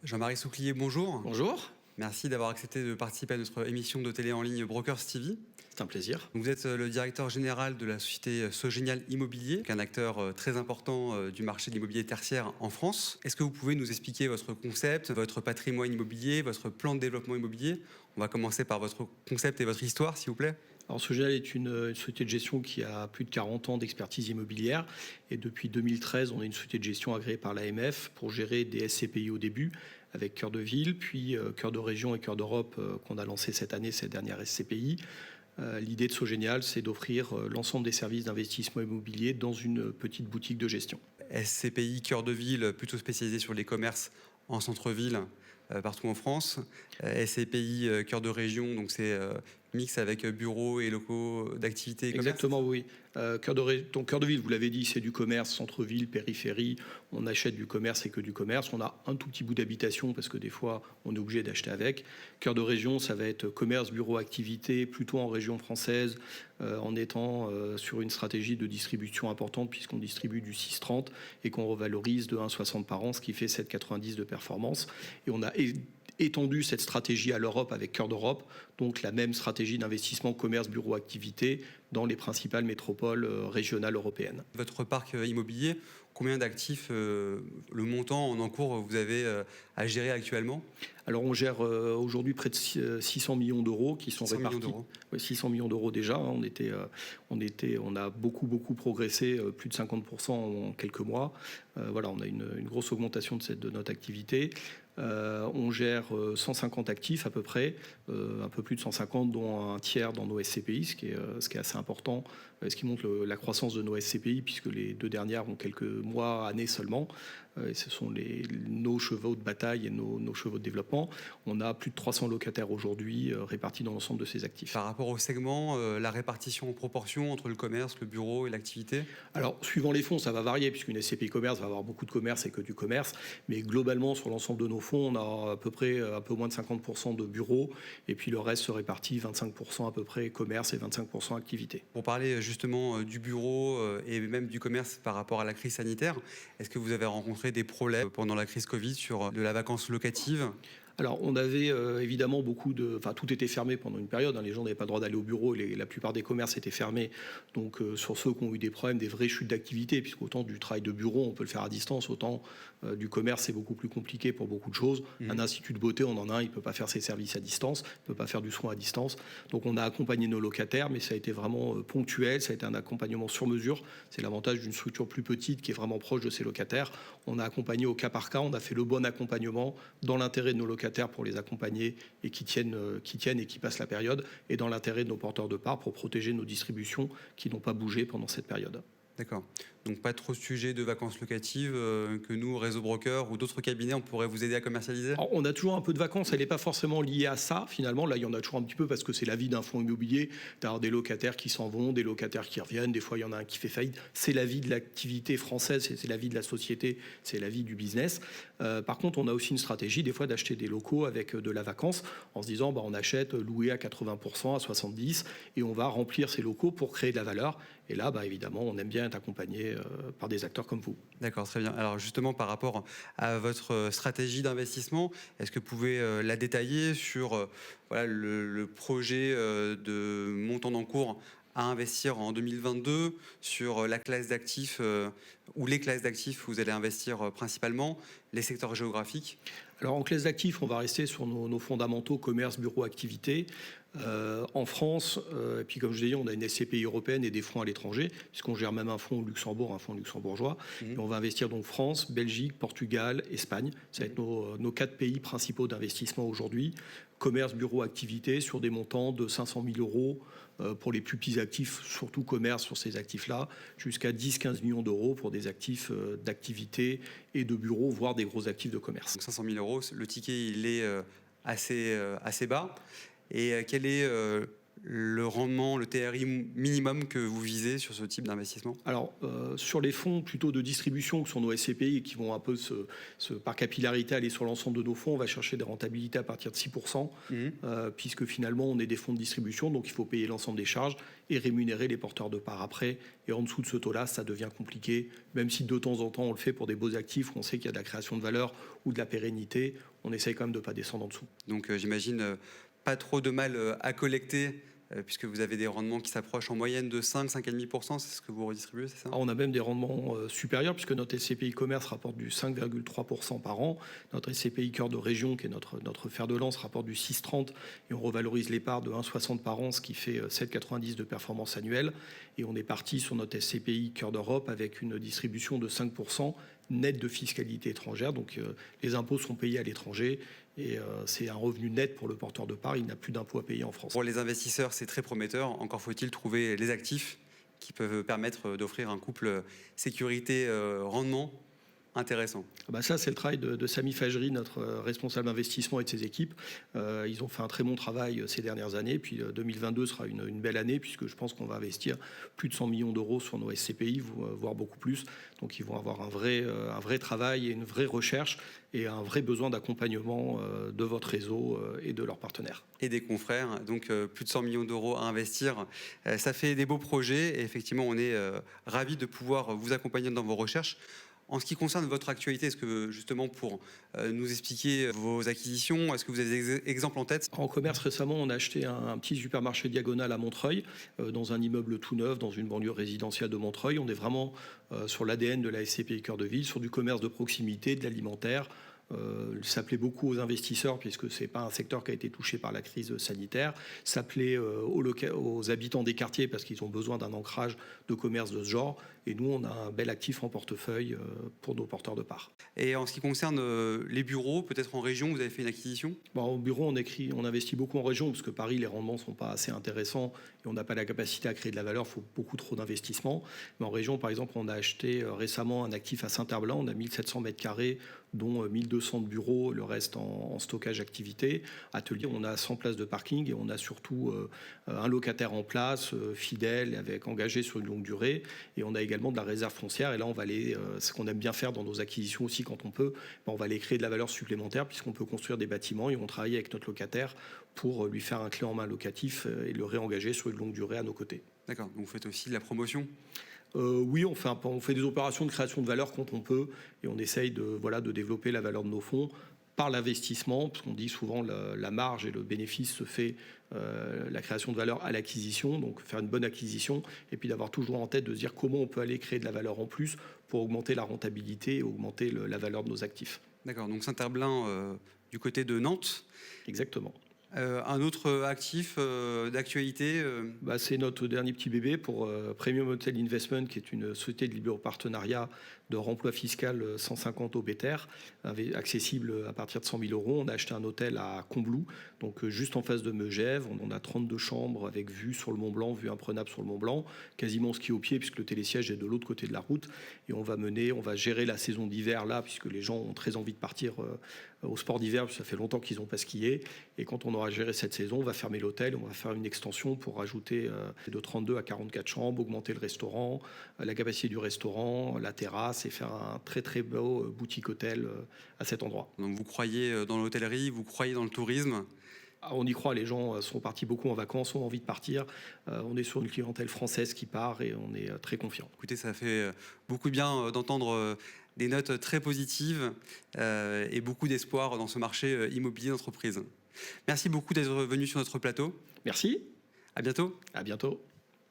Jean-Marie Souclier, bonjour. Bonjour, Merci d'avoir accepté de participer à notre émission de télé en ligne Brokers TV. c'est un plaisir. Vous êtes le directeur général de la société Sogenial Immobilier, qui est un acteur très important du marché de l'immobilier tertiaire en France. Est-ce que vous pouvez nous expliquer votre concept, votre patrimoine immobilier, votre plan de développement immobilier? On va commencer par votre concept et votre histoire, s'il vous plaît. Alors Sogel est une société de gestion qui a plus de 40 ans d'expertise immobilière et depuis 2013, on est une société de gestion agréée par l'AMF pour gérer des SCPI au début avec Cœur de Ville, puis Cœur de Région et Cœur d'Europe qu'on a lancé cette année, cette dernière SCPI. L'idée de Sogenial, c'est d'offrir l'ensemble des services d'investissement immobilier dans une petite boutique de gestion. SCPI Cœur de Ville, plutôt spécialisé sur les commerces en centre-ville, partout en France. SCPI Cœur de Région, donc c'est mix avec bureaux et locaux d'activité et commerce. Exactement, oui. Donc, Cœur de Ville, vous l'avez dit, c'est du commerce, centre-ville, périphérie. On achète du commerce et que du commerce. On a un tout petit bout d'habitation parce que des fois, on est obligé d'acheter avec. Cœur de Région, ça va être commerce, bureau, activité, plutôt en région française, en étant sur une stratégie de distribution importante puisqu'on distribue du 6,30 et qu'on revalorise de 1,60 par an, ce qui fait 7,90 de performance. Et on a étendu cette stratégie à l'Europe avec Cœur d'Europe, donc la même stratégie d'investissement commerce, bureau, activité dans les principales métropoles régionales européennes. Votre parc immobilier, combien d'actifs, le montant en encours vous avez à gérer actuellement? Alors on gère aujourd'hui près de 600 millions d'euros qui sont 600 millions répartis. d'euros. Ouais, 600 millions d'euros déjà. On a beaucoup progressé, plus de 50% en quelques mois. Voilà, on a une grosse augmentation de notre activité. On gère 150 actifs à peu près, un peu plus de 150, dont un tiers dans nos SCPI, ce qui est assez important, ce qui montre la croissance de nos SCPI, puisque les deux dernières ont quelques mois, années seulement. Et ce sont nos chevaux de bataille et nos chevaux de développement. On a plus de 300 locataires aujourd'hui répartis dans l'ensemble de ces actifs. Par rapport au segment, la répartition en proportion entre le commerce, le bureau et l'activité? Alors, suivant les fonds, ça va varier, puisqu'une SCPI commerce va avoir beaucoup de commerce et que du commerce. Mais globalement, sur l'ensemble de nos fonds, on a à peu près un peu moins de 50% de bureaux. Et puis le reste se répartit 25% à peu près commerce et 25% activité. Pour parler justement du bureau et même du commerce par rapport à la crise sanitaire, est-ce que vous avez rencontré des problèmes pendant la crise Covid sur de la vacance locative? Alors, on avait évidemment tout était fermé pendant une période. Les gens n'avaient pas le droit d'aller au bureau. La plupart des commerces étaient fermés. Donc, sur ceux qui ont eu des problèmes, des vraies chutes d'activité, puisqu'autant du travail de bureau, on peut le faire à distance, autant du commerce, c'est beaucoup plus compliqué pour beaucoup de choses. Un institut de beauté, on en a un, il ne peut pas faire ses services à distance, il ne peut pas faire du soin à distance. Donc, on a accompagné nos locataires, mais ça a été vraiment ponctuel. Ça a été un accompagnement sur mesure. C'est l'avantage d'une structure plus petite qui est vraiment proche de ses locataires. On a accompagné au cas par cas. On a fait le bon accompagnement dans l'intérêt de nos locataires pour les accompagner et qui tiennent et qui passent la période, et dans l'intérêt de nos porteurs de parts pour protéger nos distributions qui n'ont pas bougé pendant cette période. D'accord. Donc pas trop de sujets de vacances locatives que nous, Réseau Broker ou d'autres cabinets, on pourrait vous aider à commercialiser? Alors, on a toujours un peu de vacances, elle n'est pas forcément liée à ça finalement. Là, il y en a toujours un petit peu parce que c'est la vie d'un fonds immobilier, d'avoir des locataires qui s'en vont, des locataires qui reviennent, des fois il y en a un qui fait faillite. C'est la vie de l'activité française, c'est la vie de la société, c'est la vie du business. Par contre, on a aussi une stratégie des fois d'acheter des locaux avec de la vacance en se disant on achète loué à 80%, à 70% et on va remplir ces locaux pour créer de la valeur. Et là, évidemment, on aime bien être accompagné par des acteurs comme vous. D'accord, très bien. Alors justement, par rapport à votre stratégie d'investissement, est-ce que vous pouvez la détailler sur le projet de montant d'encours à investir en 2022, sur la classe d'actifs ou les classes d'actifs où vous allez investir principalement, les secteurs géographiques? Alors en classe d'actifs, on va rester sur nos fondamentaux, commerce, bureau, activité. En France, et puis comme je l'ai dit, on a une SCPI européenne et des fonds à l'étranger, puisqu'on gère même un fonds au Luxembourg, un fonds luxembourgeois. Et on va investir donc France, Belgique, Portugal, Espagne. Ça va être nos 4 pays principaux d'investissement aujourd'hui. Commerce, bureau, activité sur des montants de 500 000 euros pour les plus petits actifs, surtout commerce sur ces actifs-là, jusqu'à 10-15 millions d'euros pour des actifs d'activité et de bureau, voire des gros actifs de commerce. Donc 500 000 euros, le ticket il est assez bas. Et quel est le rendement, le TRI minimum que vous visez sur ce type d'investissement? Alors, sur les fonds plutôt de distribution, que sont nos SCPI, et qui vont un peu par capillarité aller sur l'ensemble de nos fonds, on va chercher des rentabilités à partir de 6%, puisque finalement, on est des fonds de distribution, donc il faut payer l'ensemble des charges et rémunérer les porteurs de parts après. Et en dessous de ce taux-là, ça devient compliqué, même si de temps en temps, on le fait pour des beaux actifs, où on sait qu'il y a de la création de valeur ou de la pérennité, on essaye quand même de ne pas descendre en dessous. Donc j'imagine pas trop de mal à collecter, puisque vous avez des rendements qui s'approchent en moyenne de 5-5,5%, c'est ce que vous redistribuez, c'est ça? On a même des rendements supérieurs, puisque notre SCPI commerce rapporte du 5,3% par an. Notre SCPI cœur de région, qui est notre fer de lance, rapporte du 6,30, et on revalorise les parts de 1,60 par an, ce qui fait 7,90 de performance annuelle. Et on est parti sur notre SCPI cœur d'Europe avec une distribution de 5% net de fiscalité étrangère. Donc les impôts sont payés à l'étranger. Et c'est un revenu net pour le porteur de part, il n'a plus d'impôts à payer en France. Pour les investisseurs, c'est très prometteur. Encore faut-il trouver les actifs qui peuvent permettre d'offrir un couple sécurité-rendement intéressant. Ça, c'est le travail de Sami Fajri, notre responsable investissement, et de ses équipes. Ils ont fait un très bon travail ces dernières années. Puis 2022 sera une belle année, puisque je pense qu'on va investir plus de 100 millions d'euros sur nos SCPI, voire beaucoup plus. Donc ils vont avoir un vrai travail et une vraie recherche et un vrai besoin d'accompagnement de votre réseau et de leurs partenaires. Et des confrères, donc plus de 100 millions d'euros à investir. Ça fait des beaux projets et effectivement, on est ravis de pouvoir vous accompagner dans vos recherches. En ce qui concerne votre actualité, est-ce que justement pour nous expliquer vos acquisitions, est-ce que vous avez des exemples en tête? En commerce, récemment, on a acheté un petit supermarché Diagonal à Montreuil, dans un immeuble tout neuf, dans une banlieue résidentielle de Montreuil. On est vraiment sur l'ADN de la SCPI Cœur de Ville, sur du commerce de proximité, de l'alimentaire. Ça plaît beaucoup aux investisseurs, puisque ce n'est pas un secteur qui a été touché par la crise sanitaire. Ça plaît aux habitants des quartiers, parce qu'ils ont besoin d'un ancrage de commerce de ce genre. Et nous, on a un bel actif en portefeuille pour nos porteurs de parts. Et en ce qui concerne les bureaux, peut-être en région, vous avez fait une acquisition? Au bureau, on investit beaucoup en région, parce que Paris, les rendements ne sont pas assez intéressants et on n'a pas la capacité à créer de la valeur, il faut beaucoup trop d'investissement. Mais en région, par exemple, on a acheté récemment un actif à Saint-Herblain, on a 1700 mètres carrés, dont 1200 de bureaux, le reste en stockage activité. Atelier, on a 100 places de parking et on a surtout un locataire en place, fidèle, engagé sur une longue durée. Et on a également de la réserve foncière. Et là, on va ce qu'on aime bien faire dans nos acquisitions aussi quand on peut, on va aller créer de la valeur supplémentaire, puisqu'on peut construire des bâtiments et on travaille avec notre locataire pour lui faire un clé en main locatif et le réengager sur une longue durée à nos côtés. D'accord, donc vous faites aussi de la promotion? Oui, on fait des opérations de création de valeur quand on peut et on essaye de développer la valeur de nos fonds par l'investissement, parce qu'on dit souvent la marge et le bénéfice se fait la création de valeur à l'acquisition, donc faire une bonne acquisition et puis d'avoir toujours en tête de se dire comment on peut aller créer de la valeur en plus pour augmenter la rentabilité et augmenter la valeur de nos actifs. D'accord, donc Saint-Herblain du côté de Nantes. Exactement. Un autre actif d'actualité C'est notre dernier petit bébé pour Premium Hotel Investment, qui est une société de libre partenariat de remploi fiscal 150 au Béter, accessible à partir de 100 000 euros. On a acheté un hôtel à Combloux, donc juste en face de Megève. On a 32 chambres avec vue sur le Mont Blanc, vue imprenable sur le Mont Blanc, quasiment ski au pied puisque le télésiège est de l'autre côté de la route. Et on va gérer la saison d'hiver là, puisque les gens ont très envie de partir au sport d'hiver, parce que ça fait longtemps qu'ils n'ont pas skié. Et quand on aura géré cette saison, on va fermer l'hôtel, on va faire une extension pour rajouter de 32 à 44 chambres, augmenter le restaurant, la capacité du restaurant, la terrasse, et faire un très très beau boutique hôtel à cet endroit. Donc vous croyez dans l'hôtellerie, vous croyez dans le tourisme? On y croit, les gens sont partis beaucoup en vacances, ont envie de partir. On est sur une clientèle française qui part et on est très confiant. Écoutez, ça fait beaucoup de bien d'entendre des notes très positives et beaucoup d'espoir dans ce marché immobilier d'entreprise. Merci beaucoup d'être venu sur notre plateau. Merci. À bientôt. À bientôt.